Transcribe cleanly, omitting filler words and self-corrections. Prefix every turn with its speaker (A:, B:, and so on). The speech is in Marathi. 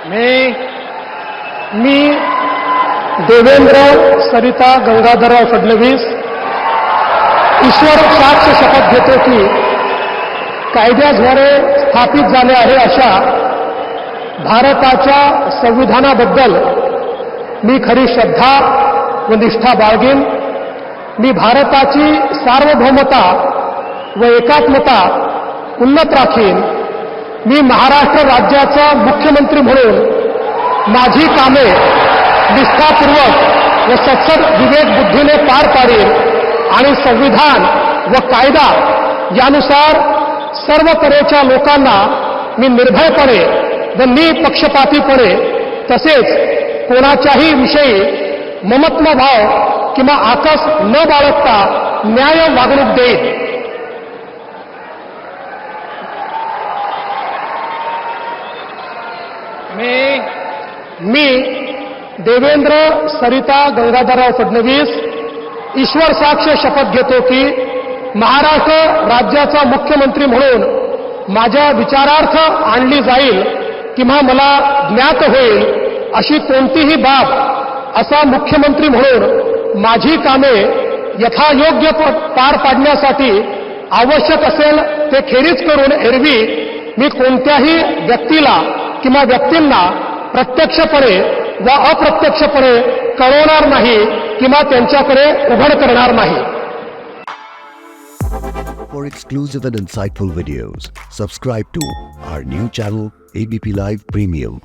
A: मी देवेंद्र सरिता गंगाधरराव फडणवीस ईश्वर साक्ष शपथ घेतो की कायद्याद्वारे स्थापित झाले आहे अशा भारताच्या संविधानाबद्दल मी खरी श्रद्धा व निष्ठा बाळगेन. मी भारताची सार्वभौमता व एकात्मता उन्नत राखीन. मी महाराष्ट्र राज्याचा मुख्यमंत्री म्हणून माझी कामे निष्ठापूर्वक व सत्सद विवेक बुद्धीने पार पाडेन आणि संविधान व कायदा यानुसार सर्व तऱ्हेच्या लोकांना मी निर्भयपणे व निपक्षपातीपणे तसेच कोणाच्याही विषयी ममत्वभाव किंवा आकस न बाळगता न्याय वागणूक देईन. मी देवेंद्र सरिता गंगाधरराव फडणवीस ईश्वर साक्ष शपथ घेतो की महाराष्ट्र राज्याचा मुख्यमंत्री म्हणून माझ्या विचारार्थ आणली जाईल किंवा मला ज्ञात होईल अशी कोणतीही बाब असा मुख्यमंत्री म्हणून माझी कामे यथायोग्य पार पाडण्यासाठी आवश्यक असेल ते खेरीज करून एरवी मी कोणत्याही व्यक्तीला किंवा व्यक्तींना प्रत्यक्षपणे व अप्रत्यक्षपणे कळवणार नाही किंवा त्यांच्याकडे उघड करणार नाही.
B: For exclusive and insightful videos, subscribe to our new channel ABP Live Premium.